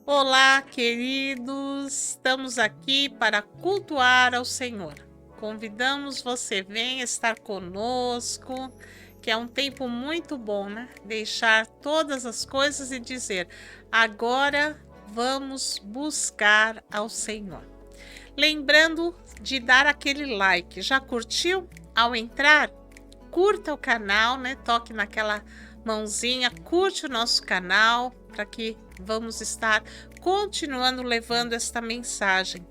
Olá, queridos, estamos aqui para cultuar ao Senhor. Convidamos você, venha estar conosco, que é um tempo muito bom, né? Deixar todas as coisas e dizer: agora vamos buscar ao Senhor. Lembrando de dar aquele like. Já curtiu? Ao entrar, curta o canal, né? Toque naquela mãozinha, curte o nosso canal para que vamos estar continuando levando esta mensagem.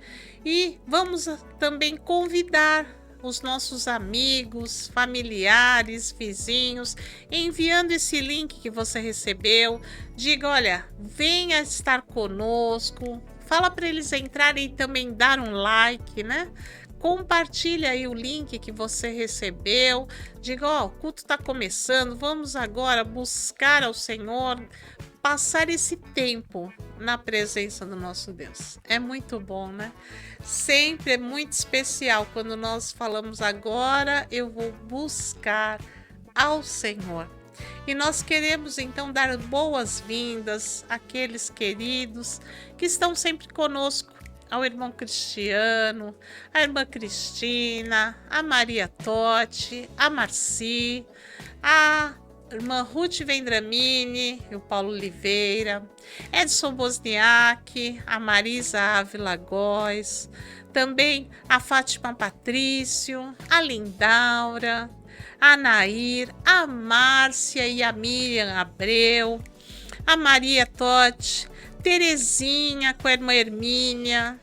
E vamos também convidar os nossos amigos, familiares, vizinhos, enviando esse link que você recebeu. Diga, olha, venha estar conosco. Fala para eles entrarem e também dar um like, né? Compartilha aí o link que você recebeu. Diga, ó, o culto está começando. Vamos agora buscar ao Senhor, passar esse tempo na presença do nosso Deus. É muito bom, né? Sempre é muito especial quando nós falamos agora eu vou buscar ao Senhor. E nós queremos então dar boas-vindas àqueles queridos que estão sempre conosco, ao irmão Cristiano, à irmã Cristina, a Maria Totti, a Marci, a irmã Ruth Vendramini, o Paulo Oliveira, Edson Bosniak, a Marisa Ávila Góes, também a Fátima Patrício, a Lindaura, a Nair, a Márcia e a Miriam Abreu, a Maria Totti, Terezinha com a irmã Hermínia.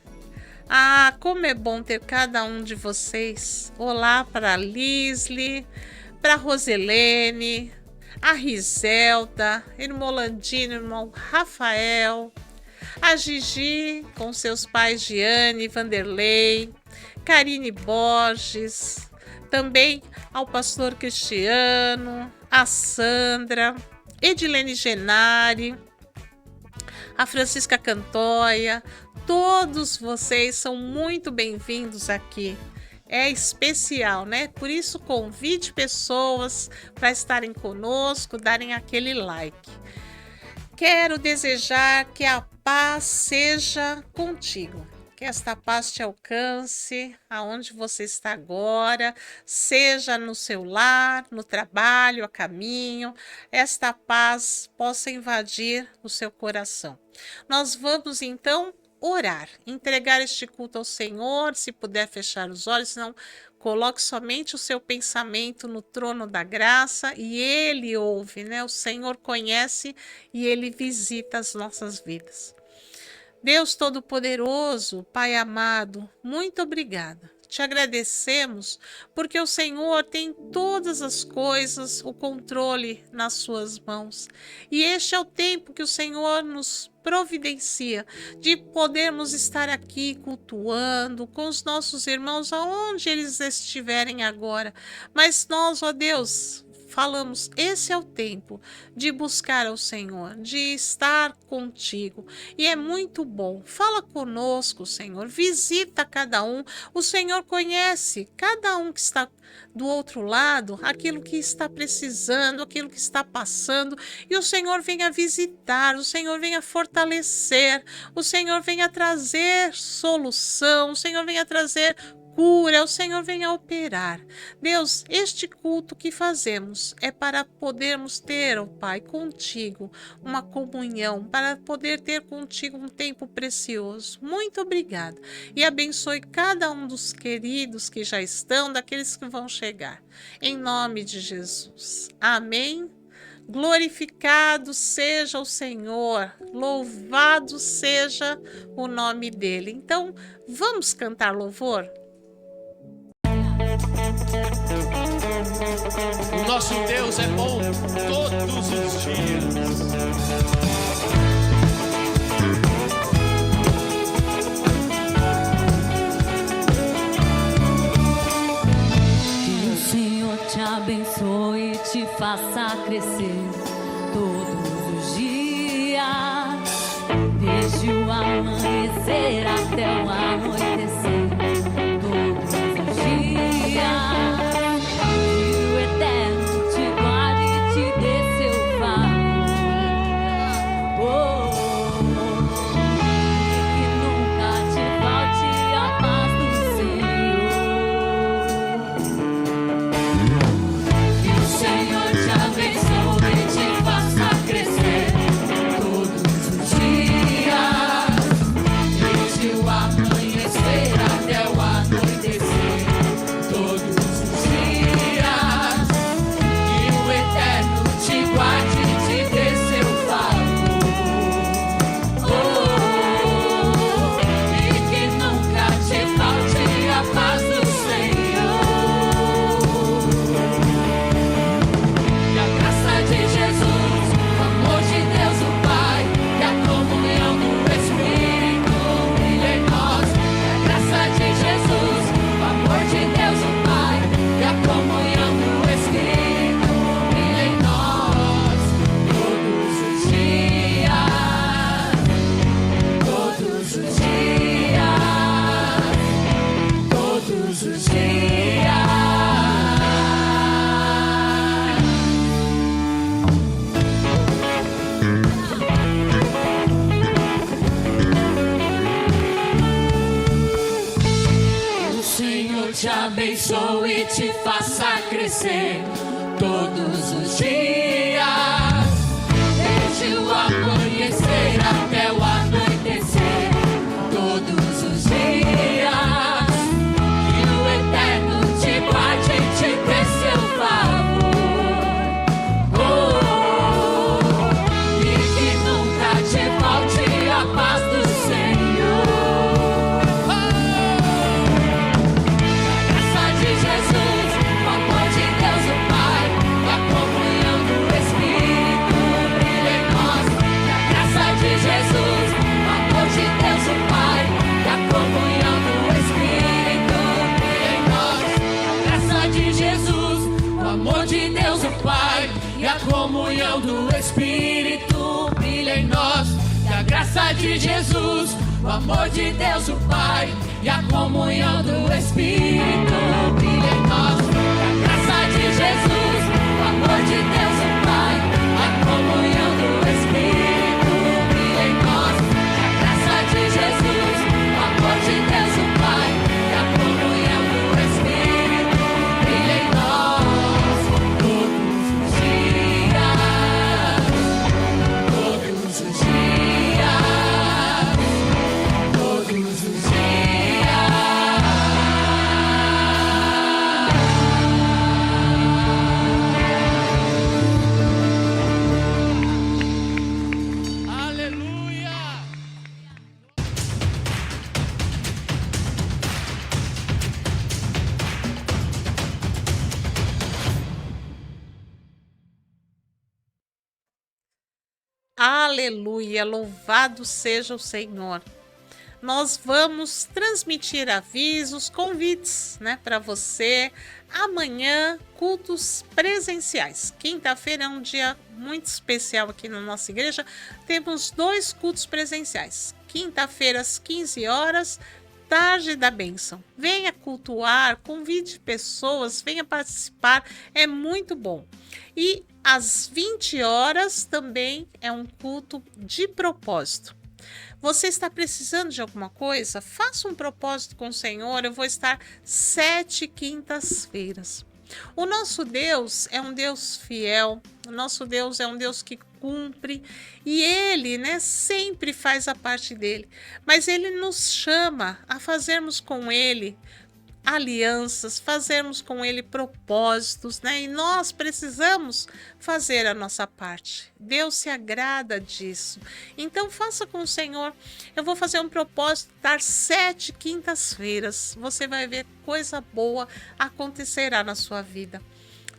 Ah, como é bom ter cada um de vocês. Olá para a Lisli, para a Roselene, a Riselda, irmão Landino, irmão Rafael, a Gigi com seus pais Giane, Vanderlei, Karine Borges, também ao pastor Cristiano, a Sandra, Edilene Genari, a Francisca Cantoia. Todos vocês são muito bem-vindos aqui. É especial, né? Por isso, convide pessoas para estarem conosco, darem aquele like. Quero desejar que a paz seja contigo. Que esta paz te alcance aonde você está agora, seja no seu lar, no trabalho, a caminho, esta paz possa invadir o seu coração. Nós vamos então orar, entregar este culto ao Senhor, se puder fechar os olhos, senão coloque somente o seu pensamento no trono da graça e Ele ouve, né? O Senhor conhece e Ele visita as nossas vidas. Deus Todo-Poderoso, Pai amado, muito obrigada. Te agradecemos porque o Senhor tem todas as coisas, o controle nas suas mãos. E este é o tempo que o Senhor nos providencia de podermos estar aqui cultuando com os nossos irmãos aonde eles estiverem agora. Mas nós, ó Deus, falamos, esse é o tempo de buscar ao Senhor, de estar contigo. E é muito bom. Fala conosco, Senhor. Visita cada um. O Senhor conhece cada um que está do outro lado, aquilo que está precisando, aquilo que está passando. E o Senhor venha visitar, o Senhor venha fortalecer, o Senhor venha trazer solução, o Senhor venha trazer cura, o Senhor venha operar. Deus, este culto que fazemos é para podermos ter, ó Pai, contigo uma comunhão, para poder ter contigo um tempo precioso. Muito obrigada. E abençoe cada um dos queridos que já estão, daqueles que vão chegar. Em nome de Jesus. Amém. Glorificado seja o Senhor, louvado seja o nome dele. Então, vamos cantar louvor? O nosso Deus é bom todos os dias. Que o Senhor te abençoe e te faça crescer todos os dias, desde o amanhecer até o anoitecer. abençoe e te faça crescer todos os dias, desde o amanhecer até o anoitecer, todos os dias, que o Eterno te guarde e te dê seu favor, e que nunca te falte a paz do Senhor. Graça de Jesus, o amor de Deus o Pai, e a comunhão do Espírito brilha em nós. Graça de Jesus, o amor de Deus o Pai, e a comunhão do Espírito brilha em nós. Graça de Jesus, o amor de Deus o Pai, e a comunhão do Espírito brilha em nós. Que a graça de Jesus, o amor de Deus o Pai, e a comunhão do Espírito brilha em nós. Que a graça de Jesus, o amor de Deus o Pai, a comunhão do Espírito brilha em nós. Que a graça de Jesus, o amor de Deus o Pai, e a comunhão do Espírito brilha em nós. Todos os dias, todos os dias, todos os dias. Aleluia! Aleluia, louvado seja o Senhor. Nós vamos transmitir avisos, convites, né, para você. Amanhã, cultos presenciais. Quinta-feira é um dia muito especial aqui na nossa igreja. Temos 2 cultos presenciais. Quinta-feira às 15 horas, tarde da bênção. Venha cultuar, convide pessoas, venha participar, é muito bom. E às 20 horas também é um culto de propósito. Você está precisando de alguma coisa? Faça um propósito com o Senhor. Eu vou estar 7 quintas-feiras. O nosso Deus é um Deus fiel. O nosso Deus é um Deus que cumpre. E Ele, né, sempre faz a parte dele. Mas Ele nos chama a fazermos com Ele alianças, fazermos com Ele propósitos, né? E nós precisamos fazer a nossa parte. Deus se agrada disso. Então faça com o Senhor. Eu vou fazer um propósito, dar 7 quintas-feiras. Você vai ver coisa boa acontecerá na sua vida.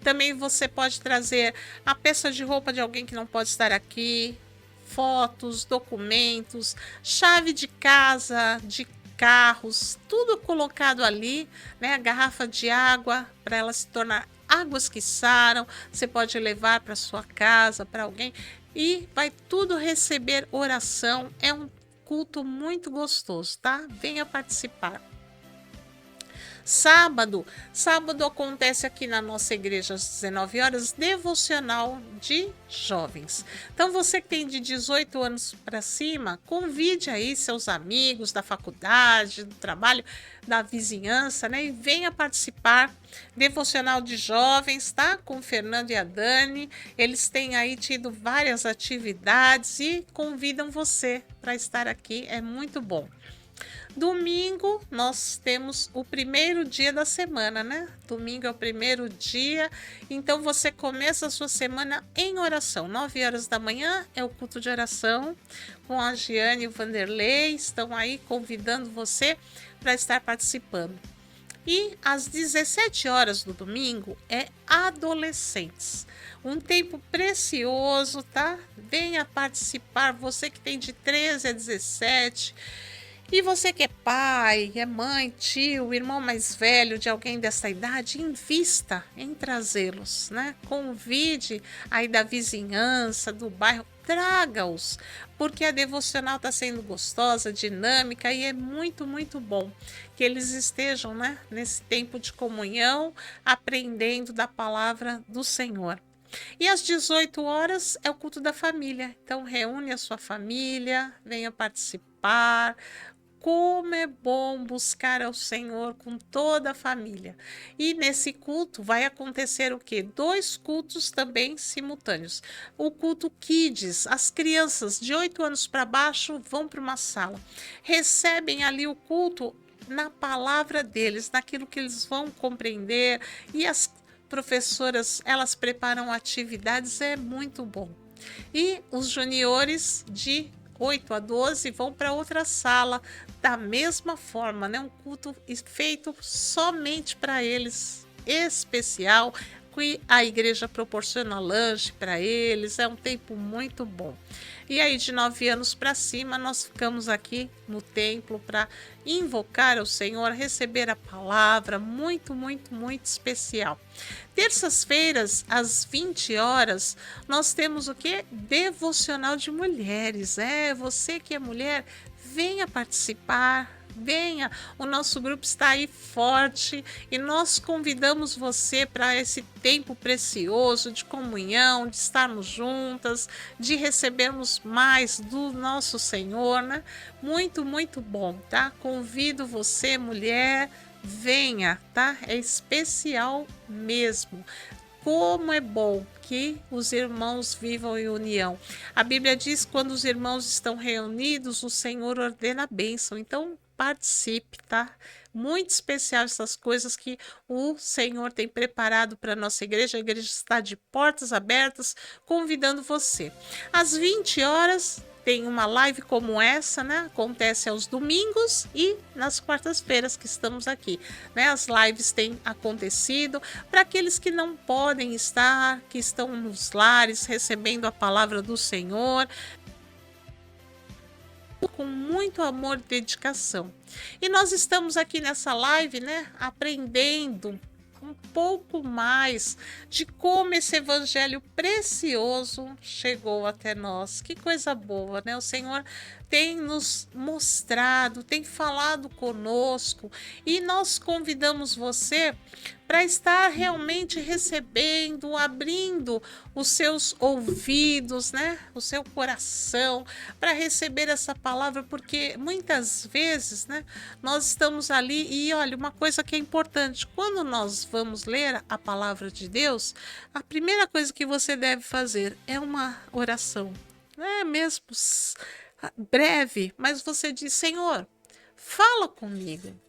Também você pode trazer a peça de roupa de alguém que não pode estar aqui, fotos, documentos, chave de casa, de carros, tudo colocado ali, né? A garrafa de água para ela se tornar águas que saram. Você pode levar para sua casa, para alguém, e vai tudo receber oração. É um culto muito gostoso, tá? Venha participar. Sábado acontece aqui na nossa igreja às 19 horas, devocional de jovens. Então você que tem de 18 anos para cima, convide aí seus amigos da faculdade, do trabalho, da vizinhança, né? E venha participar. Devocional de jovens, tá? Com o Fernando e a Dani. Eles têm aí tido várias atividades e convidam você para estar aqui. É muito bom. Domingo, nós temos o primeiro dia da semana, né? Domingo é o primeiro dia, então você começa a sua semana em oração. 9 horas da manhã é o culto de oração, com a Giane e o Vanderlei, estão aí convidando você para estar participando. E às 17 horas do domingo é adolescentes. Um tempo precioso, tá? Venha participar, você que tem de 13 a 17. E você que é pai, é mãe, tio, irmão mais velho de alguém dessa idade, invista em trazê-los, né? Convide aí da vizinhança, do bairro, traga-os, porque a devocional está sendo gostosa, dinâmica e é muito, muito bom que eles estejam, né, nesse tempo de comunhão, aprendendo da palavra do Senhor. E às 18 horas é o culto da família, então reúne a sua família, venha participar, como é bom buscar ao Senhor com toda a família. E nesse culto vai acontecer o quê? 2 cultos também simultâneos. O culto Kids, as crianças de 8 anos para baixo vão para uma sala, recebem ali o culto na palavra deles, naquilo que eles vão compreender, e as professoras, elas preparam atividades, é muito bom. E os juniores de 8 a 12 vão para outra sala, da mesma forma, né? Um culto feito somente para eles, especial, que a igreja proporciona lanche para eles, é um tempo muito bom. E aí, de 9 anos para cima, nós ficamos aqui no templo para invocar ao Senhor, receber a palavra, muito, muito, muito especial. Terças-feiras, às 20 horas, nós temos o quê? Devocional de mulheres. Você que é mulher, venha participar. Venha, o nosso grupo está aí forte e nós convidamos você para esse tempo precioso de comunhão, de estarmos juntas, de recebermos mais do nosso Senhor, né? Muito, muito bom, tá? Convido você, mulher, venha, tá? É especial mesmo. Como é bom que os irmãos vivam em união. A Bíblia diz que quando os irmãos estão reunidos, o Senhor ordena a bênção. Então, participe, tá? Muito especial essas coisas que o Senhor tem preparado para a nossa igreja. A igreja está de portas abertas, convidando você. Às 20 horas, tem uma live como essa, né? Acontece aos domingos e nas quartas-feiras que estamos aqui, né? As lives têm acontecido para aqueles que não podem estar, que estão nos lares recebendo a palavra do Senhor, com muito amor e dedicação. E nós estamos aqui nessa live, né? Aprendendo um pouco mais de como esse evangelho precioso chegou até nós. Que coisa boa, né? O Senhor tem nos mostrado, tem falado conosco e nós convidamos você para estar realmente recebendo, abrindo os seus ouvidos, né? O seu coração para receber essa palavra, porque muitas vezes, né, nós estamos ali e olha, uma coisa que é importante, quando nós vamos ler a palavra de Deus, a primeira coisa que você deve fazer é uma oração. É mesmo breve, mas você diz: Senhor, fala comigo.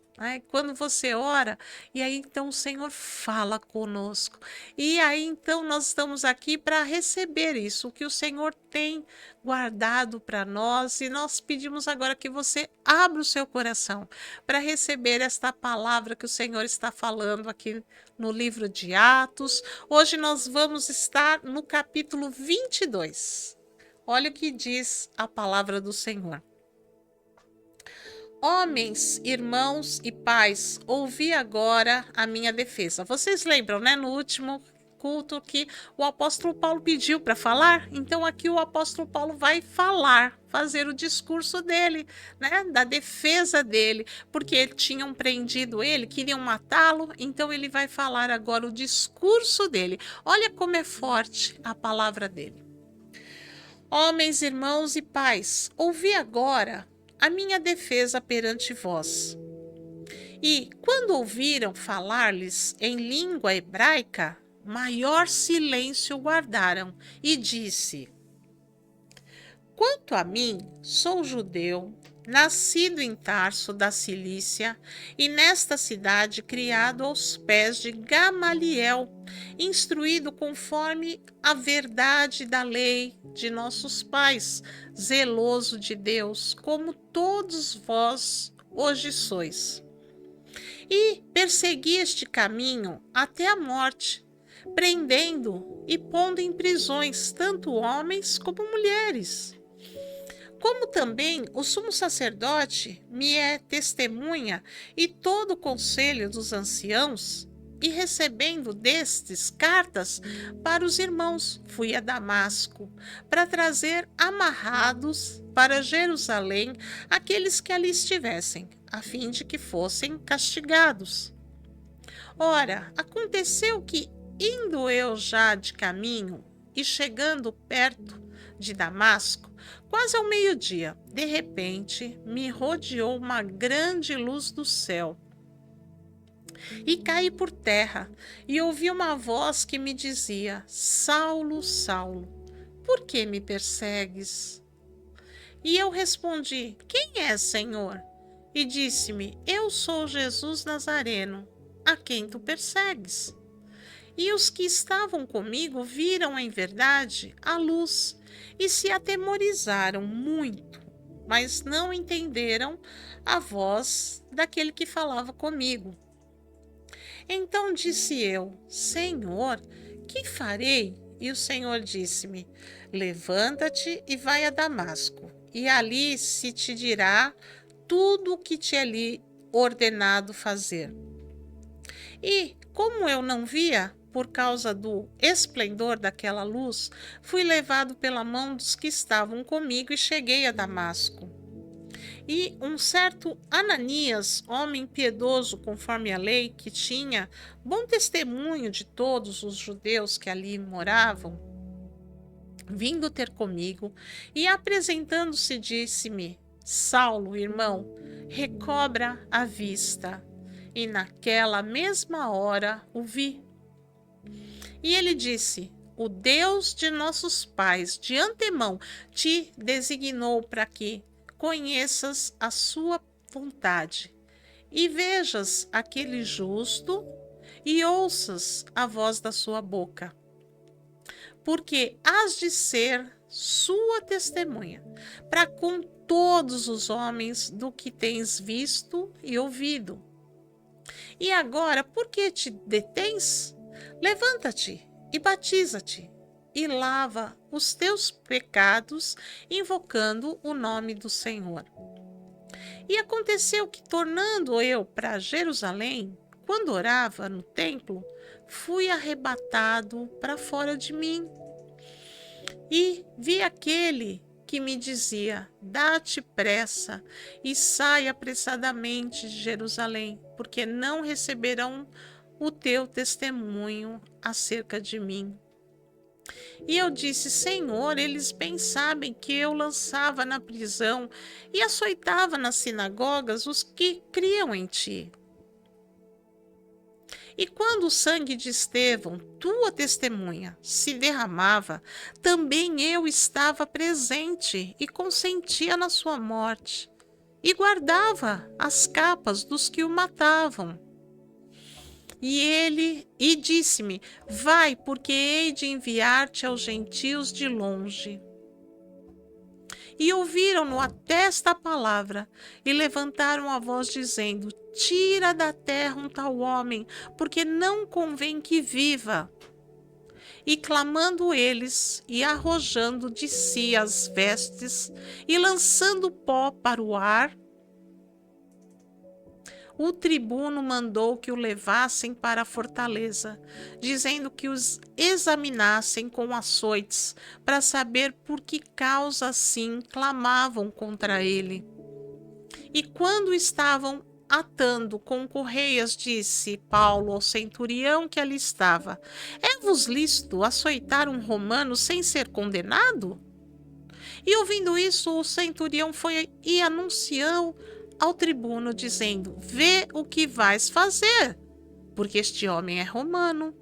Quando você ora, e aí então o Senhor fala conosco. E aí então nós estamos aqui para receber isso, o que o Senhor tem guardado para nós. E nós pedimos agora que você abra o seu coração para receber esta palavra que o Senhor está falando aqui no livro de Atos. Hoje nós vamos estar no capítulo 22. Olha o que diz a palavra do Senhor. Homens, irmãos e pais, ouvi agora a minha defesa. Vocês lembram, né, no último culto que o apóstolo Paulo pediu para falar? Então aqui o apóstolo Paulo vai falar, fazer o discurso dele, né, da defesa dele, porque tinham prendido ele, queriam matá-lo, então ele vai falar agora o discurso dele. Olha como é forte a palavra dele. Homens, irmãos e pais, ouvi agora a minha defesa perante vós. E, quando ouviram falar-lhes em língua hebraica, maior silêncio guardaram, e disse: Quanto a mim, sou judeu, nascido em Tarso da Cilícia, e nesta cidade criado aos pés de Gamaliel, instruído conforme a verdade da lei de nossos pais, zeloso de Deus, como todos vós hoje sois. E persegui este caminho até a morte, prendendo e pondo em prisões tanto homens como mulheres. Como também o sumo sacerdote me é testemunha e todo o conselho dos anciãos, e recebendo destes cartas para os irmãos, fui a Damasco, para trazer amarrados para Jerusalém aqueles que ali estivessem, a fim de que fossem castigados. Ora, aconteceu que, indo eu já de caminho e chegando perto de Damasco, Quase ao meio-dia, de repente, me rodeou uma grande luz do céu. E caí por terra, e ouvi uma voz que me dizia: Saulo, Saulo, por que me persegues? E eu respondi: Quem é, Senhor? E disse-me: Eu sou Jesus Nazareno, a quem tu persegues. E os que estavam comigo viram em verdade a luz e se atemorizaram muito, mas não entenderam a voz daquele que falava comigo. Então disse eu: Senhor, que farei? E o Senhor disse-me: Levanta-te e vai a Damasco, e ali se te dirá tudo o que te é lhe ordenado fazer. E, como eu não via, por causa do esplendor daquela luz, fui levado pela mão dos que estavam comigo e cheguei a Damasco. E um certo Ananias, homem piedoso conforme a lei, que tinha bom testemunho de todos os judeus que ali moravam, vindo ter comigo e apresentando-se, disse-me: Saulo, irmão, recobra a vista. E naquela mesma hora o vi. E ele disse: O Deus de nossos pais de antemão te designou para que conheças a sua vontade e vejas aquele justo e ouças a voz da sua boca, porque has de ser sua testemunha para com todos os homens do que tens visto e ouvido. E agora, por que te detens? Levanta-te e batiza-te, e lava os teus pecados, invocando o nome do Senhor. E aconteceu que, tornando eu para Jerusalém, quando orava no templo, fui arrebatado para fora de mim. E vi aquele que me dizia: Dá-te pressa e sai apressadamente de Jerusalém, porque não receberão o teu testemunho acerca de mim. E eu disse: Senhor, eles bem sabem que eu lançava na prisão e açoitava nas sinagogas os que criam em ti. E quando o sangue de Estevão, tua testemunha, se derramava, também eu estava presente e consentia na sua morte, e guardava as capas dos que o matavam. E disse-me: Vai, porque hei de enviar-te aos gentios de longe. E ouviram-no até esta palavra, e levantaram a voz, dizendo: Tira da terra um tal homem, porque não convém que viva. E clamando eles, e arrojando de si as vestes, e lançando pó para o ar, o tribuno mandou que o levassem para a fortaleza, dizendo que os examinassem com açoites, para saber por que causa assim clamavam contra ele. E quando estavam atando com correias, disse Paulo ao centurião que ali estava: É-vos lícito açoitar um romano sem ser condenado? E ouvindo isso, o centurião foi e anunciou ao tribuno, dizendo: Vê o que vais fazer, porque este homem é romano.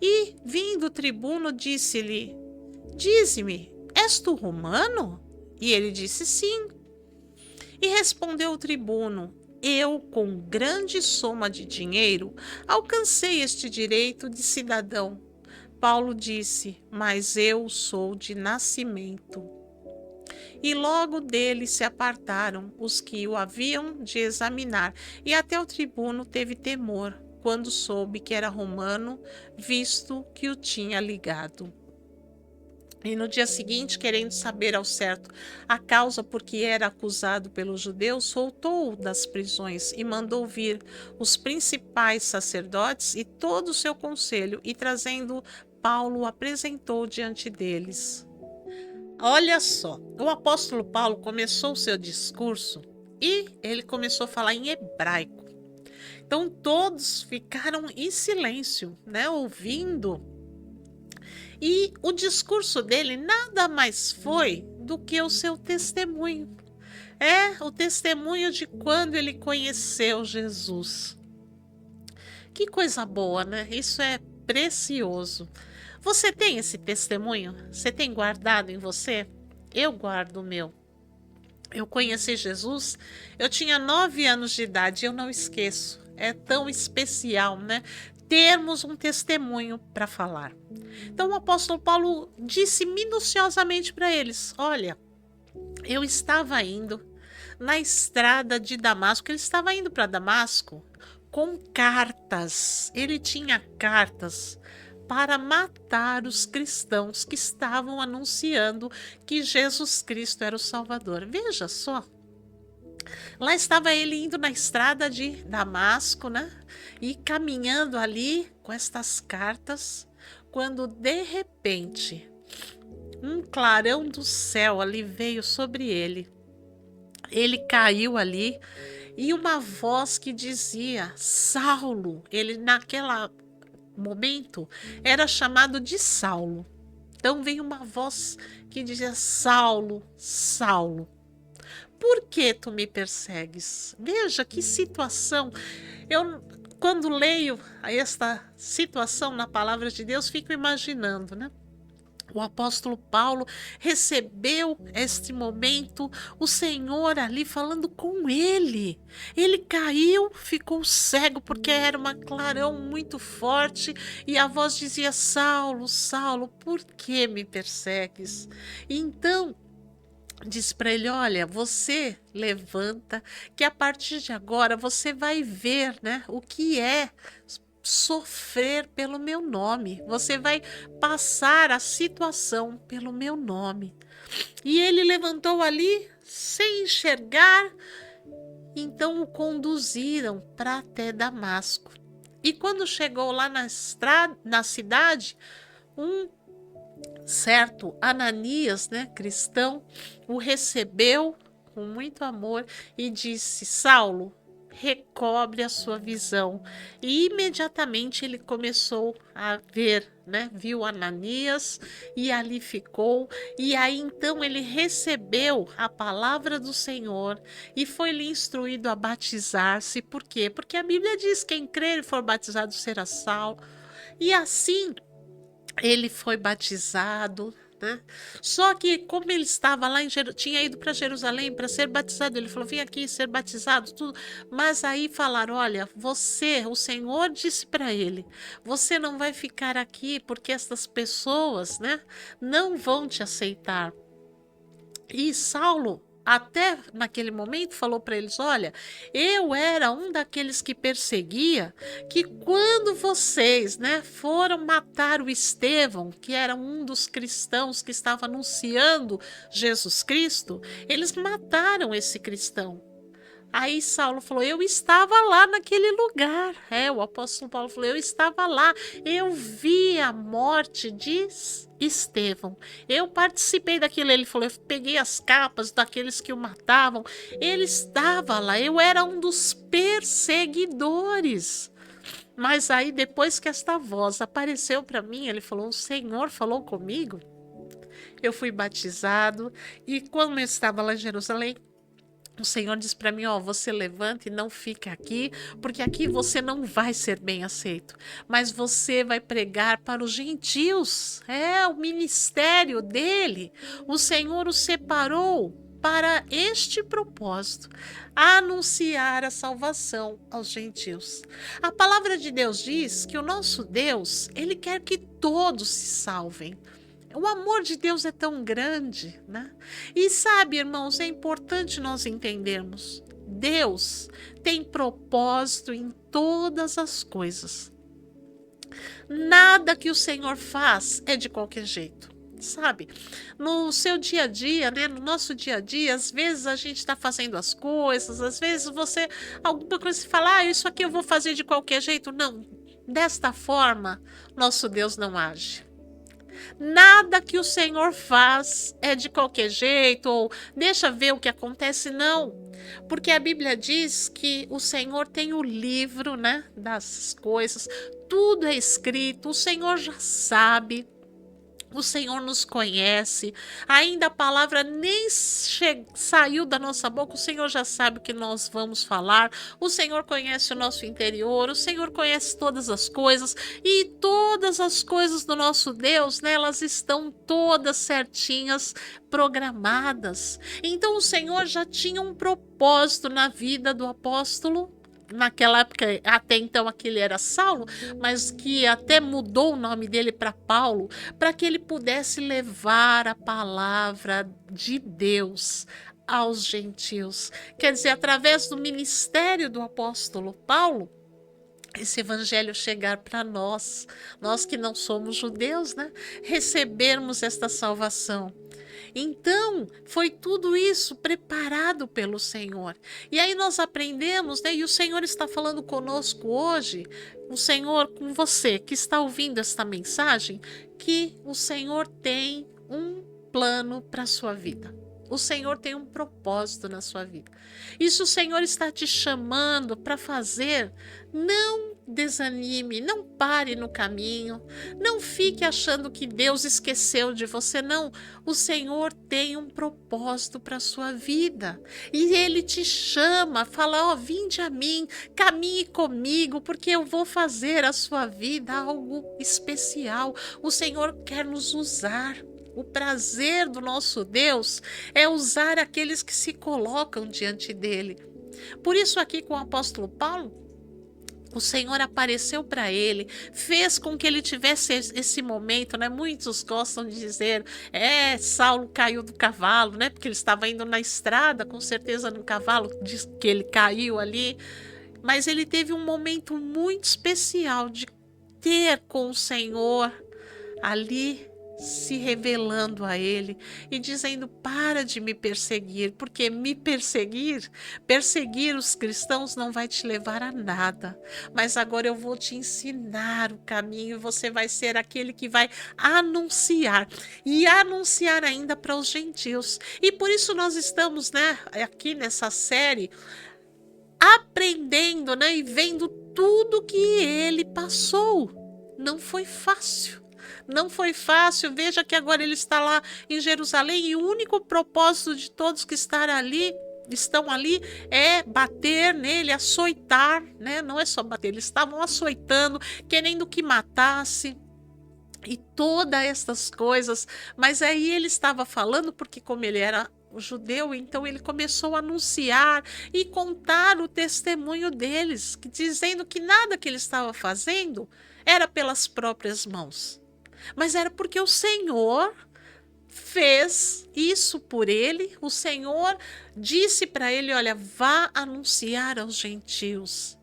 E, vindo o tribuno, disse-lhe: Dize-me, és tu romano? E ele disse: Sim. E respondeu o tribuno: Eu, com grande soma de dinheiro, alcancei este direito de cidadão. Paulo disse: Mas eu sou de nascimento. E logo dele se apartaram os que o haviam de examinar, e até o tribuno teve temor, quando soube que era romano, visto que o tinha ligado. E no dia seguinte, querendo saber ao certo a causa por que era acusado pelos judeus, soltou-o das prisões e mandou vir os principais sacerdotes e todo o seu conselho, e trazendo Paulo, o apresentou diante deles. Olha só, o apóstolo Paulo começou o seu discurso e ele começou a falar em hebraico. Então todos ficaram em silêncio, ouvindo. E o discurso dele nada mais foi do que o seu testemunho. É o testemunho de quando ele conheceu Jesus. Que coisa boa, né? Isso é precioso. Você tem esse testemunho? Você tem guardado em você? Eu guardo o meu. Eu conheci Jesus, eu tinha 9 anos de idade, eu não esqueço. É tão especial, né? Termos um testemunho para falar. Então o apóstolo Paulo disse minuciosamente para eles: olha, eu estava indo na estrada de Damasco, ele estava indo para Damasco com cartas. Ele tinha cartas para matar os cristãos que estavam anunciando que Jesus Cristo era o Salvador. Veja só. Lá estava ele indo na estrada de Damasco, né? E caminhando ali com estas cartas, quando de repente um clarão do céu ali veio sobre ele. Ele caiu ali e uma voz que dizia: Saulo. Ele naquela momento era chamado de Saulo. Então veio uma voz que dizia: Saulo, Saulo, por que tu me persegues? Veja que situação. Eu, quando leio esta situação na palavra de Deus, fico imaginando, né? O apóstolo Paulo recebeu este momento, o Senhor ali falando com ele. Ele caiu, ficou cego porque era uma clarão muito forte e a voz dizia: Saulo, Saulo, por que me persegues? E então diz para ele: olha, você levanta, que a partir de agora você vai ver, né, o que é sofrer pelo meu nome. Você vai passar a situação pelo meu nome. E ele levantou ali sem enxergar. Então o conduziram para até Damasco. E quando chegou lá na cidade, um certo Ananias, né, cristão, o recebeu com muito amor e disse: Saulo, recobre a sua visão. E imediatamente ele começou a ver, né? Viu Ananias e ali ficou. E aí então ele recebeu a palavra do Senhor e foi-lhe instruído a batizar-se. Por quê? Porque a Bíblia diz: quem crer e for batizado será salvo. E assim ele foi batizado, né? Só que como ele estava lá tinha ido para Jerusalém para ser batizado, ele falou: vem aqui ser batizado, tudo. Mas aí falaram: olha, o Senhor disse para ele: você não vai ficar aqui porque essas pessoas, né, não vão te aceitar. E Saulo, até naquele momento, falou para eles: olha, eu era um daqueles que perseguia, que quando vocês, né, foram matar o Estevão, que era um dos cristãos que estava anunciando Jesus Cristo, eles mataram esse cristão. Aí Saulo falou: eu estava lá naquele lugar. O apóstolo Paulo falou: eu estava lá, eu vi a morte de Estevão, eu participei daquilo. Ele falou: eu peguei as capas daqueles que o matavam, ele estava lá, eu era um dos perseguidores. Mas aí depois que esta voz apareceu para mim, ele falou: o Senhor falou comigo, eu fui batizado. E quando eu estava lá em Jerusalém, o Senhor diz para mim: ó, você levanta e não fica aqui, porque aqui você não vai ser bem aceito, mas você vai pregar para os gentios. É o ministério dele. O Senhor o separou para este propósito, anunciar a salvação aos gentios. A palavra de Deus diz que o nosso Deus, ele quer que todos se salvem. O amor de Deus é tão grande, né? E sabe, irmãos, é importante nós entendermos: Deus tem propósito em todas as coisas. Nada que o Senhor faz é de qualquer jeito, sabe? No seu dia a dia, né? No nosso dia a dia, às vezes a gente está fazendo as coisas, às vezes alguma coisa se fala: isso aqui eu vou fazer de qualquer jeito. Não, desta forma, nosso Deus não age. Nada que o Senhor faz é de qualquer jeito, ou deixa ver o que acontece, não. Porque a Bíblia diz que o Senhor tem o livro, né, das coisas, tudo é escrito, o Senhor já sabe O Senhor nos conhece, ainda a palavra nem saiu da nossa boca, o Senhor já sabe o que nós vamos falar, o Senhor conhece o nosso interior, o Senhor conhece todas as coisas, e todas as coisas do nosso Deus, né, elas estão todas certinhas, programadas. Então o Senhor já tinha um propósito na vida do apóstolo. Naquela época, até então aquele era Saulo, mas que até mudou o nome dele para Paulo, para que ele pudesse levar a palavra de Deus aos gentios. Quer dizer, através do ministério do apóstolo Paulo, esse evangelho chegar para nós que não somos judeus, né? Recebermos esta salvação. Então, foi tudo isso preparado pelo Senhor. E aí nós aprendemos, né? E o Senhor está falando conosco hoje, o Senhor com você que está ouvindo esta mensagem, que o Senhor tem um plano para a sua vida. O Senhor tem um propósito na sua vida. Isso o Senhor está te chamando para fazer. Não desanime, não pare no caminho, não fique achando que Deus esqueceu de você, não. O Senhor tem um propósito para a sua vida e Ele te chama, fala, vinde a mim, caminhe comigo, porque eu vou fazer a sua vida algo especial. O Senhor quer nos usar. O prazer do nosso Deus é usar aqueles que se colocam diante dele. Por isso aqui com o apóstolo Paulo, o Senhor apareceu para ele, fez com que ele tivesse esse momento, né? Muitos gostam de dizer, Saulo caiu do cavalo, né? Porque ele estava indo na estrada, com certeza no cavalo, diz que ele caiu ali. Mas ele teve um momento muito especial de ter com o Senhor ali, se revelando a ele e dizendo, para de me perseguir, porque me perseguir os cristãos não vai te levar a nada, mas agora eu vou te ensinar o caminho e você vai ser aquele que vai anunciar e anunciar ainda para os gentios. E por isso nós estamos, né, aqui nessa série aprendendo, né, e vendo tudo que ele passou. Não foi fácil. Não foi fácil, veja que agora ele está lá em Jerusalém e o único propósito de todos que estão ali é bater nele, açoitar, né? Não é só bater, eles estavam açoitando, querendo que matasse e todas essas coisas, mas aí ele estava falando porque como ele era judeu, então ele começou a anunciar e contar o testemunho deles, dizendo que nada que ele estava fazendo era pelas próprias mãos, mas era porque o Senhor fez isso por ele. O Senhor disse para ele, olha, vá anunciar aos gentios.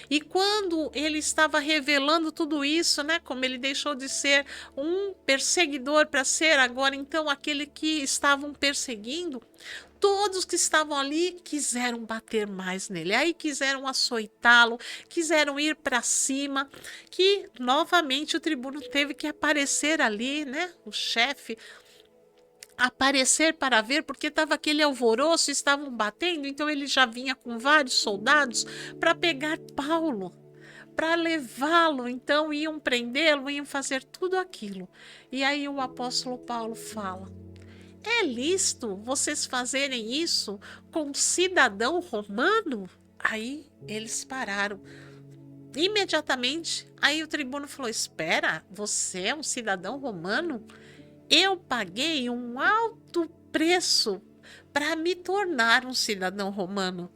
E quando ele estava revelando tudo isso, né, como ele deixou de ser um perseguidor para ser agora então aquele que estavam perseguindo, todos que estavam ali quiseram bater mais nele, aí quiseram açoitá-lo, quiseram ir para cima, que novamente o tribuno teve que aparecer ali, né, o chefe, aparecer para ver, porque estava aquele alvoroço, estavam batendo, então ele já vinha com vários soldados para pegar Paulo, para levá-lo, então iam prendê-lo, iam fazer tudo aquilo. E aí o apóstolo Paulo fala, é lícito vocês fazerem isso com um cidadão romano? Aí eles pararam. Imediatamente, aí o tribuno falou, espera, você é um cidadão romano? Eu paguei um alto preço para me tornar um cidadão romano.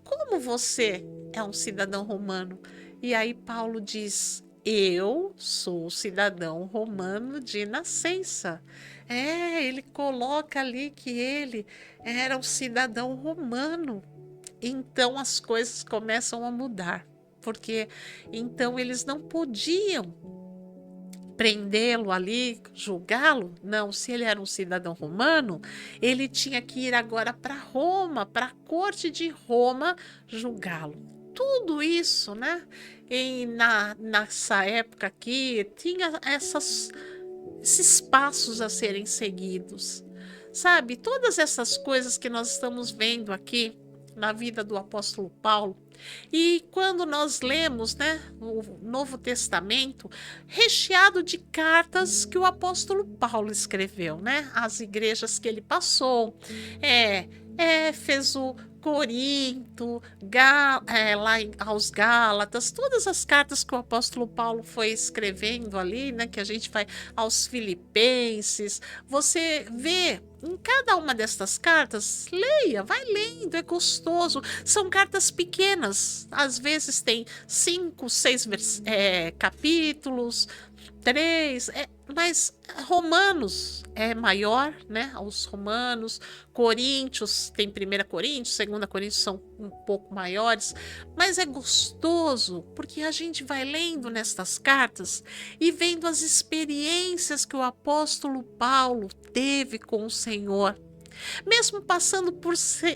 Como você é um cidadão romano? E aí Paulo diz, eu sou cidadão romano de nascença. Ele coloca ali que ele era um cidadão romano. Então as coisas começam a mudar, porque então eles não podiam prendê-lo ali, julgá-lo. Não, se ele era um cidadão romano, ele tinha que ir agora para Roma, para a corte de Roma, julgá-lo. Tudo isso, né? E nessa época aqui, tinha esses passos a serem seguidos. Sabe, todas essas coisas que nós estamos vendo aqui, na vida do apóstolo Paulo. E quando nós lemos, né, o Novo Testamento, recheado de cartas que o apóstolo Paulo escreveu, né, às igrejas que ele passou, Éfeso, Corinto, aos Gálatas, todas as cartas que o apóstolo Paulo foi escrevendo ali, né, que a gente vai aos Filipenses, você vê em cada uma destas cartas, leia, vai lendo, é gostoso. São cartas pequenas, às vezes tem 5, 6 capítulos, 3, mas Romanos é maior, né? Aos Romanos, Coríntios, tem 1 Coríntios, 2 Coríntios são um pouco maiores, mas é gostoso porque a gente vai lendo nestas cartas e vendo as experiências que o apóstolo Paulo teve com o Senhor. Mesmo passando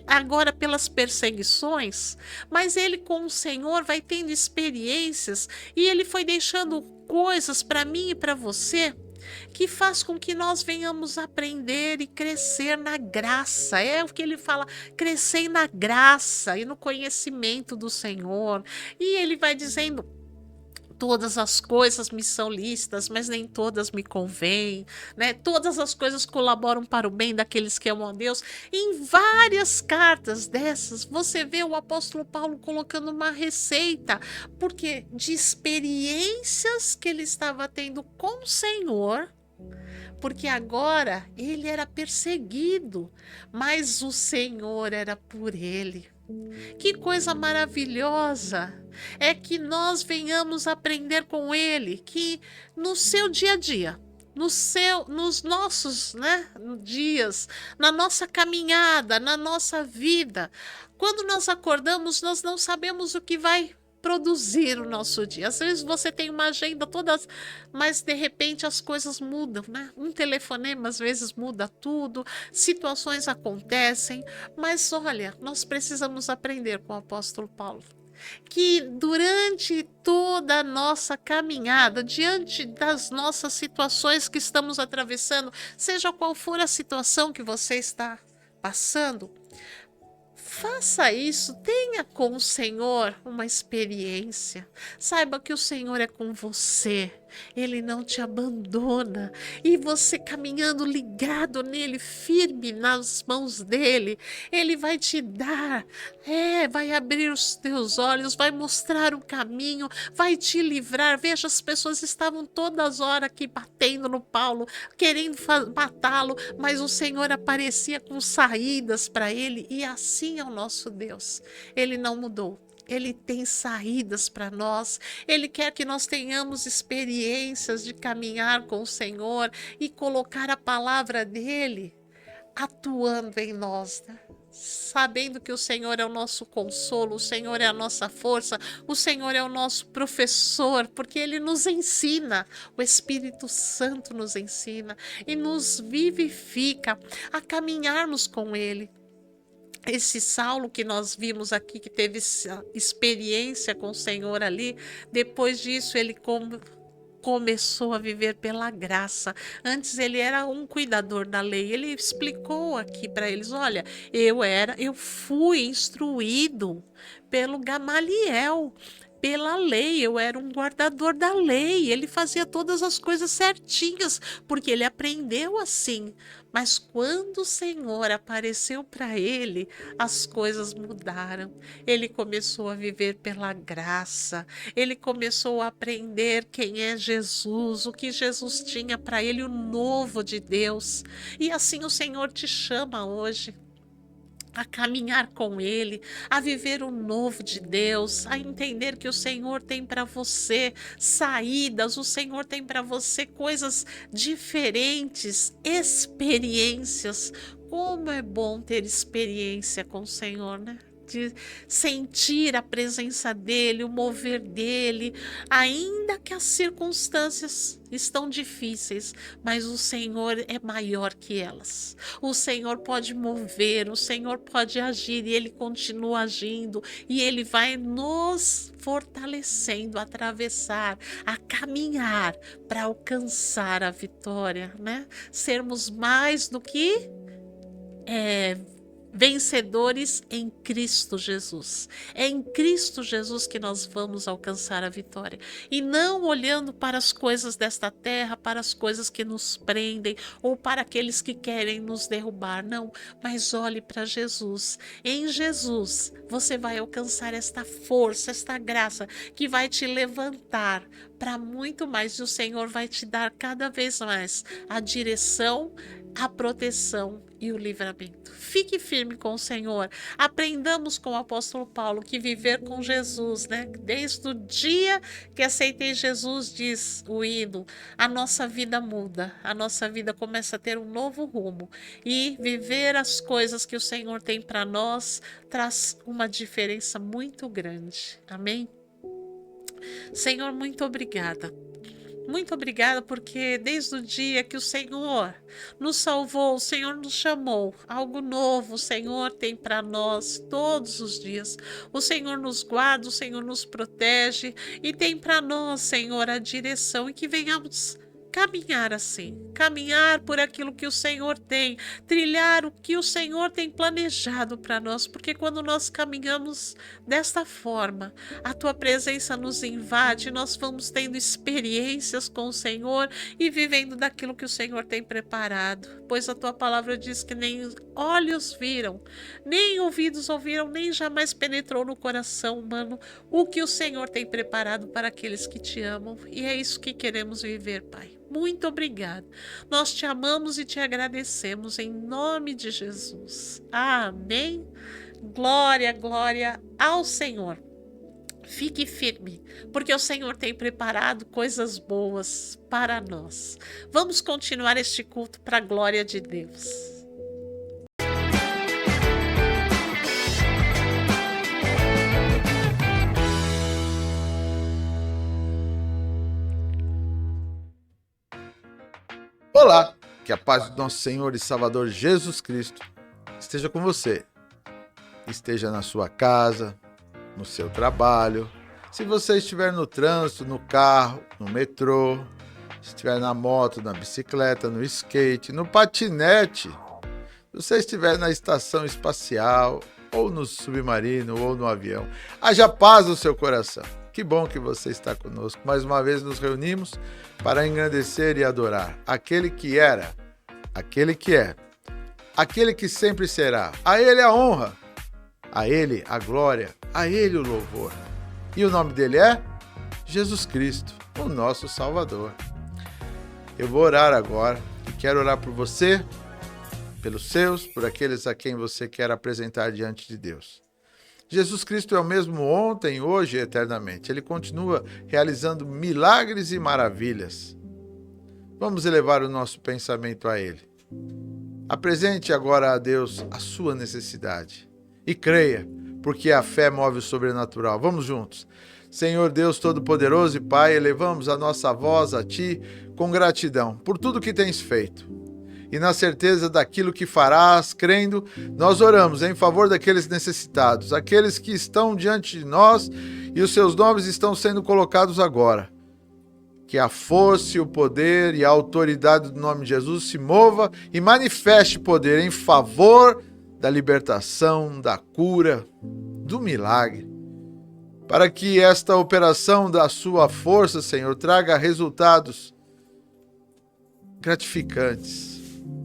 agora pelas perseguições, mas ele com o Senhor vai tendo experiências e ele foi deixando coisas para mim e para você que faz com que nós venhamos aprender e crescer na graça. É o que ele fala, crescer na graça e no conhecimento do Senhor. E ele vai dizendo: todas as coisas me são lícitas, mas nem todas me convêm, né? Todas as coisas colaboram para o bem daqueles que amam a Deus. Em várias cartas dessas, você vê o apóstolo Paulo colocando uma receita, porque de experiências que ele estava tendo com o Senhor, porque agora ele era perseguido, mas o Senhor era por ele. Que coisa maravilhosa é que nós venhamos aprender com ele, que no seu dia a dia, nos nossos, né, dias, na nossa caminhada, na nossa vida, quando nós acordamos, nós não sabemos o que vai produzir o nosso dia. Às vezes você tem uma agenda toda, mas de repente as coisas mudam, né? Um telefonema às vezes muda tudo, situações acontecem, mas olha, nós precisamos aprender com o apóstolo Paulo, que durante toda a nossa caminhada, diante das nossas situações que estamos atravessando, seja qual for a situação que você está passando, faça isso, tenha com o Senhor uma experiência. Saiba que o Senhor é com você, Ele não te abandona. E você caminhando ligado nele, firme nas mãos dele, Ele vai te dar, vai abrir os teus olhos, vai mostrar o caminho, vai te livrar. Veja, as pessoas estavam todas horas aqui batendo no Paulo, querendo matá-lo, mas o Senhor aparecia com saídas para ele, e assim é o nosso Deus. Ele não mudou. Ele tem saídas para nós. Ele quer que nós tenhamos experiências de caminhar com o Senhor e colocar a palavra dele atuando em nós, né? Sabendo que o Senhor é o nosso consolo, o Senhor é a nossa força, o Senhor é o nosso professor, porque Ele nos ensina, o Espírito Santo nos ensina e nos vivifica a caminharmos com Ele. Esse Saulo que nós vimos aqui, que teve essa experiência com o Senhor ali, depois disso ele começou a viver pela graça. Antes ele era um cuidador da lei. Ele explicou aqui para eles: olha, eu fui instruído pelo Gamaliel, pela lei, eu era um guardador da lei. Ele fazia todas as coisas certinhas, porque ele aprendeu assim. Mas quando o Senhor apareceu para ele, as coisas mudaram. Ele começou a viver pela graça. Ele começou a aprender quem é Jesus, o que Jesus tinha para ele, o novo de Deus. E assim o Senhor te chama hoje a caminhar com Ele, a viver o novo de Deus, a entender que o Senhor tem para você saídas, o Senhor tem para você coisas diferentes, experiências. Como é bom ter experiência com o Senhor, né? De sentir a presença dele, o mover dele, ainda que as circunstâncias estão difíceis, mas o Senhor é maior que elas. O Senhor pode mover, o Senhor pode agir, e Ele continua agindo, e Ele vai nos fortalecendo a atravessar, a caminhar para alcançar a vitória, né? Sermos mais do que vencedores em Cristo Jesus. É em Cristo Jesus que nós vamos alcançar a vitória. E não olhando para as coisas desta terra, para as coisas que nos prendem ou para aqueles que querem nos derrubar. Não, mas olhe para Jesus. Em Jesus você vai alcançar esta força, esta graça que vai te levantar para muito mais. E o Senhor vai te dar cada vez mais a direção, a proteção e o livramento. Fique firme com o Senhor. Aprendamos com o apóstolo Paulo que viver com Jesus, né? Desde o dia que aceitei Jesus, diz o hino, a nossa vida muda, a nossa vida começa a ter um novo rumo e viver as coisas que o Senhor tem para nós traz uma diferença muito grande. Amém? Senhor, muito obrigada. Muito obrigada porque desde o dia que o Senhor nos salvou, o Senhor nos chamou, algo novo o Senhor tem para nós todos os dias. O Senhor nos guarda, o Senhor nos protege e tem para nós, Senhor, a direção e que venhamos caminhar assim, caminhar por aquilo que o Senhor tem, trilhar o que o Senhor tem planejado para nós, porque quando nós caminhamos desta forma, a tua presença nos invade, nós vamos tendo experiências com o Senhor e vivendo daquilo que o Senhor tem preparado, pois a tua palavra diz que nem olhos viram, nem ouvidos ouviram, nem jamais penetrou no coração humano o que o Senhor tem preparado para aqueles que te amam, e é isso que queremos viver, Pai. Muito obrigada. Nós te amamos e te agradecemos em nome de Jesus. Amém. Glória, glória ao Senhor. Fique firme, porque o Senhor tem preparado coisas boas para nós. Vamos continuar este culto para a glória de Deus. Olá, que a paz do nosso Senhor e Salvador Jesus Cristo esteja com você. Esteja na sua casa, no seu trabalho, se você estiver no trânsito, no carro, no metrô, se estiver na moto, na bicicleta, no skate, no patinete, se você estiver na estação espacial, ou no submarino, ou no avião, haja paz no seu coração. Que bom que você está conosco. Mais uma vez nos reunimos para engrandecer e adorar aquele que era, aquele que é, aquele que sempre será. A Ele a honra, a Ele a glória, a Ele o louvor. E o nome dele é Jesus Cristo, o nosso Salvador. Eu vou orar agora e quero orar por você, pelos seus, por aqueles a quem você quer apresentar diante de Deus. Jesus Cristo é o mesmo ontem, hoje e eternamente. Ele continua realizando milagres e maravilhas. Vamos elevar o nosso pensamento a Ele. Apresente agora a Deus a sua necessidade. E creia, porque a fé move o sobrenatural. Vamos juntos. Senhor Deus Todo-Poderoso e Pai, elevamos a nossa voz a Ti com gratidão por tudo que tens feito. E na certeza daquilo que farás, crendo, nós oramos em favor daqueles necessitados, aqueles que estão diante de nós e os seus nomes estão sendo colocados agora. Que a força, o poder e a autoridade do nome de Jesus se mova e manifeste poder em favor da libertação, da cura, do milagre. Para que esta operação da sua força, Senhor, traga resultados gratificantes,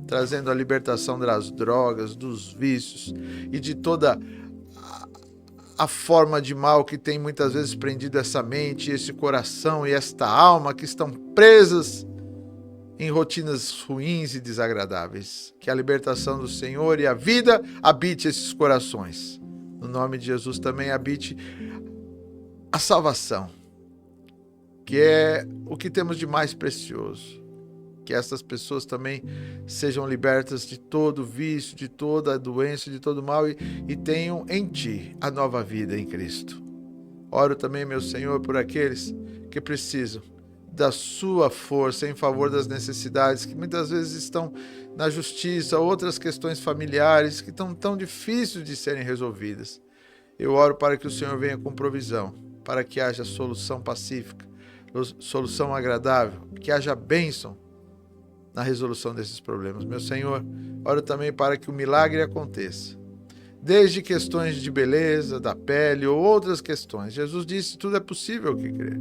trazendo a libertação das drogas, dos vícios e de toda a forma de mal que tem muitas vezes prendido essa mente, esse coração e esta alma que estão presas em rotinas ruins e desagradáveis. Que a libertação do Senhor e a vida habite esses corações. No nome de Jesus também habite a salvação, que é o que temos de mais precioso. Que essas pessoas também sejam libertas de todo vício, de toda doença, de todo mal e tenham em Ti a nova vida em Cristo. Oro também, meu Senhor, por aqueles que precisam da Sua força em favor das necessidades, que muitas vezes estão na justiça, outras questões familiares que estão tão difíceis de serem resolvidas. Eu oro para que o Senhor venha com provisão, para que haja solução pacífica, solução agradável, que haja bênção na resolução desses problemas. Meu Senhor, oro também para que o milagre aconteça, desde questões de beleza, da pele ou outras questões. Jesus disse: tudo é possível que crer.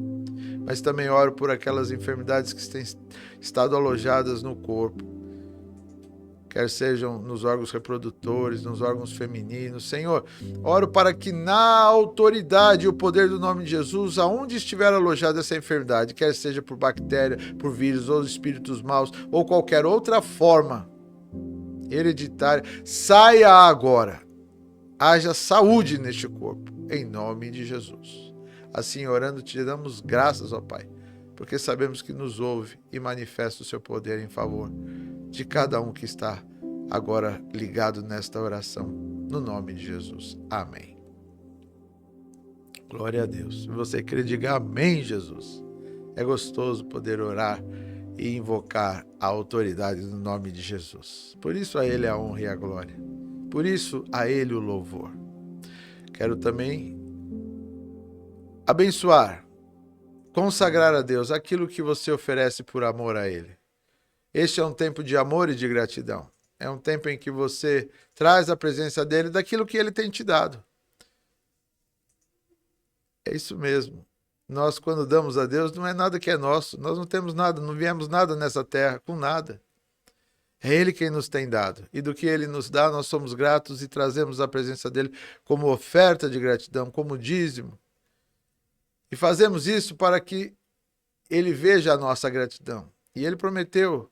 Mas também oro por aquelas enfermidades que têm estado alojadas no corpo, quer sejam nos órgãos reprodutores, nos órgãos femininos. Senhor, oro para que na autoridade e o poder do nome de Jesus, aonde estiver alojada essa enfermidade, quer seja por bactéria, por vírus ou espíritos maus, ou qualquer outra forma hereditária, saia agora. Haja saúde neste corpo, em nome de Jesus. Assim, orando, te damos graças, ó Pai, porque sabemos que nos ouve e manifesta o seu poder em favor de cada um que está agora ligado nesta oração, no nome de Jesus. Amém. Glória a Deus. Se você crê, diga amém, Jesus. É gostoso poder orar e invocar a autoridade no nome de Jesus. Por isso a Ele a honra e a glória. Por isso a Ele o louvor. Quero também abençoar, consagrar a Deus aquilo que você oferece por amor a Ele. Este é um tempo de amor e de gratidão. É um tempo em que você traz a presença dEle daquilo que Ele tem te dado. É isso mesmo. Nós, quando damos a Deus, não é nada que é nosso. Nós não temos nada, não viemos nada nessa terra com nada. É Ele quem nos tem dado. E do que Ele nos dá, nós somos gratos e trazemos a presença dEle como oferta de gratidão, como dízimo. E fazemos isso para que Ele veja a nossa gratidão. E Ele prometeu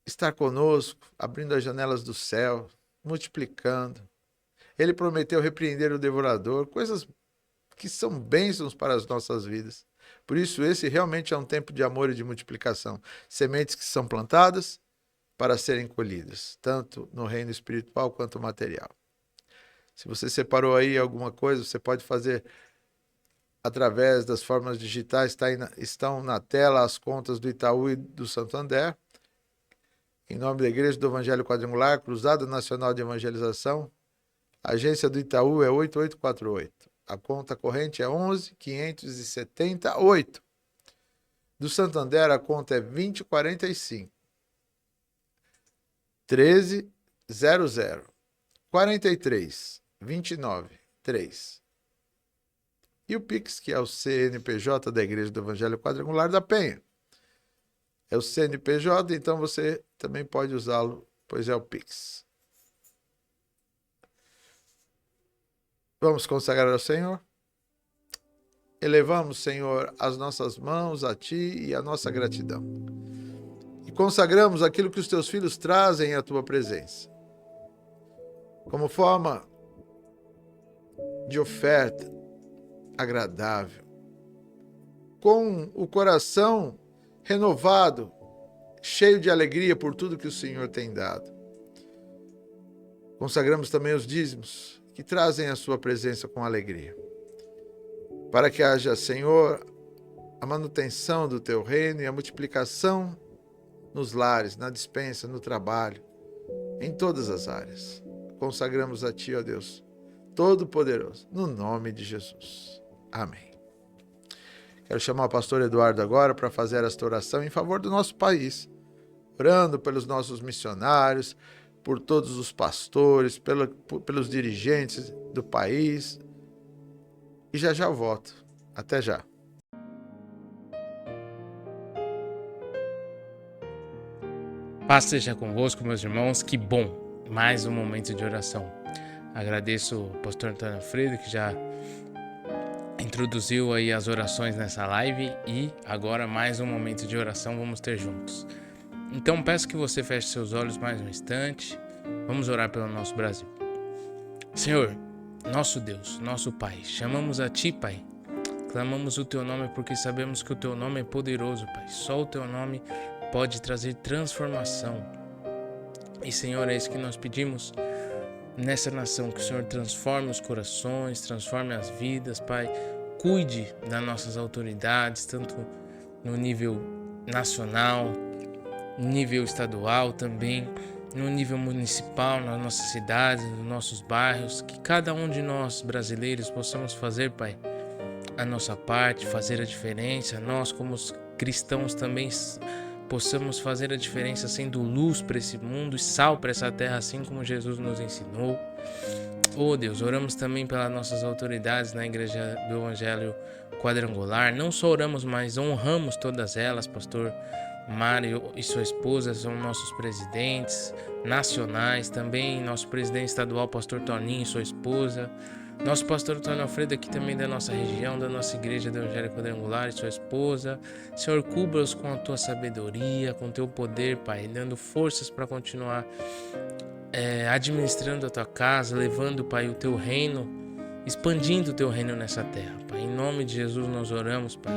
estar conosco, abrindo as janelas do céu, multiplicando. Ele prometeu repreender o devorador, coisas que são bênçãos para as nossas vidas. Por isso, esse realmente é um tempo de amor e de multiplicação. Sementes que são plantadas para serem colhidas, tanto no reino espiritual quanto material. Se você separou aí alguma coisa, você pode fazer através das formas digitais. Estão na tela as contas do Itaú e do Santander. Em nome da Igreja do Evangelho Quadrangular, Cruzada Nacional de Evangelização, a agência do Itaú é 8848. A conta corrente é 11.578. Do Santander, a conta é 2045 1300 43 29 3. E o Pix, que é o CNPJ da Igreja do Evangelho Quadrangular da Penha. É o CNPJ, então você também pode usá-lo, pois é o Pix. Vamos consagrar ao Senhor? Elevamos, Senhor, as nossas mãos a Ti e a nossa gratidão. E consagramos aquilo que os Teus filhos trazem à Tua presença. Como forma de oferta agradável, com o coração renovado, cheio de alegria por tudo que o Senhor tem dado. Consagramos também os dízimos, que trazem a sua presença com alegria, para que haja, Senhor, a manutenção do teu reino e a multiplicação nos lares, na despensa, no trabalho, em todas as áreas. Consagramos a Ti, ó Deus, Todo-Poderoso, no nome de Jesus. Amém. Quero chamar o pastor Eduardo agora para fazer esta oração em favor do nosso país, orando pelos nossos missionários, por todos os pastores, pelos dirigentes do país. E já eu volto. Até já. Paz seja convosco, meus irmãos. Que bom! Mais um momento de oração. Agradeço o pastor Antônio Alfredo, que já introduziu aí as orações nessa live, e agora mais um momento de oração vamos ter juntos. Então peço que você feche seus olhos mais um instante. Vamos orar pelo nosso Brasil. Senhor, nosso Deus, nosso Pai, chamamos a Ti, Pai. Clamamos o Teu nome porque sabemos que o Teu nome é poderoso, Pai. Só o Teu nome pode trazer transformação. E, Senhor, é isso que nós pedimos nessa nação, que o Senhor transforme os corações, transforme as vidas, Pai. Cuide das nossas autoridades, tanto no nível nacional, no nível estadual também, no nível municipal, nas nossas cidades, nos nossos bairros. Que cada um de nós, brasileiros, possamos fazer, Pai, a nossa parte, fazer a diferença. Nós, como cristãos, também possamos fazer a diferença sendo luz para esse mundo e sal para essa terra, assim como Jesus nos ensinou. Oh Deus, oramos também pelas nossas autoridades na Igreja do Evangelho Quadrangular. Não só oramos, mas honramos todas elas. Pastor Mário e sua esposa são nossos presidentes nacionais. Também nosso presidente estadual, Pastor Toninho e sua esposa. Nosso pastor Antônio Alfredo, aqui também da nossa região, da nossa Igreja do Evangelho Quadrangular e sua esposa. Senhor, cubra-os com a tua sabedoria, com o teu poder, Pai, dando forças para continuar administrando a tua casa, levando, Pai, o teu reino, expandindo o teu reino nessa terra, Pai. Em nome de Jesus nós oramos, Pai,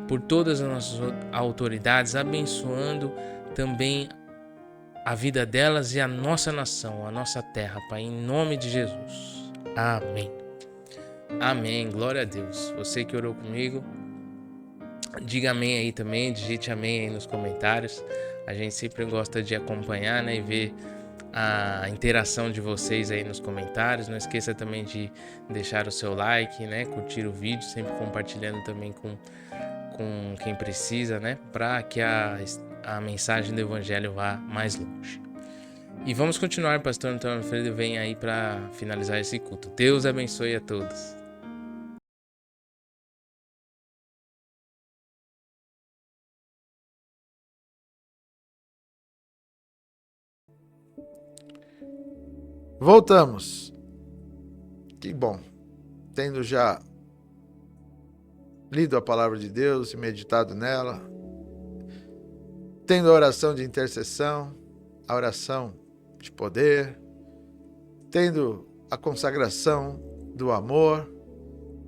por todas as nossas autoridades, abençoando também a vida delas e a nossa nação, a nossa terra, Pai, em nome de Jesus. Amém. Amém. Glória a Deus. Você que orou comigo, diga amém aí também, digite amém aí nos comentários. A gente sempre gosta de acompanhar, né, e ver a interação de vocês aí nos comentários. Não esqueça também de deixar o seu like, né, curtir o vídeo, sempre compartilhando também com quem precisa, né, para que a mensagem do Evangelho vá mais longe. E vamos continuar, pastor Antônio Alfredo vem aí para finalizar esse culto. Deus abençoe a todos. Voltamos. Que bom. Tendo já lido a palavra de Deus e meditado nela, tendo a oração de intercessão, a oração de poder, tendo a consagração do amor,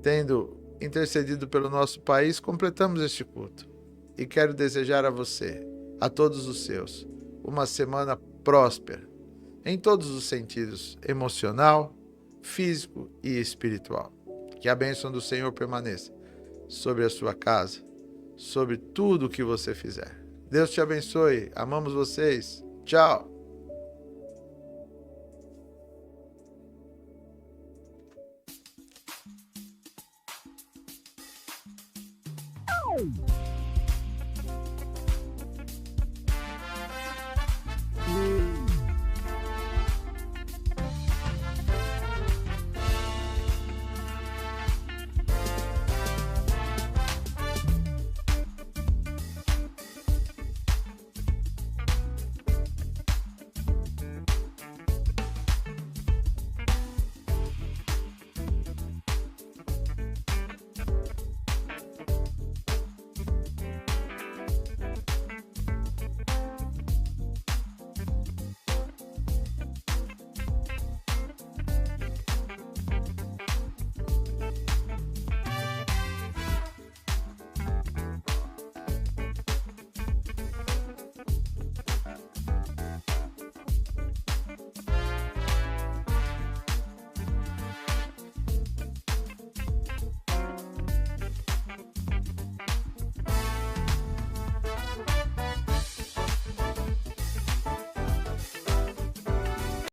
tendo intercedido pelo nosso país, completamos este culto. E quero desejar a você, a todos os seus, uma semana próspera, em todos os sentidos, emocional, físico e espiritual. Que a bênção do Senhor permaneça sobre a sua casa, sobre tudo o que você fizer. Deus te abençoe, amamos vocês. Tchau!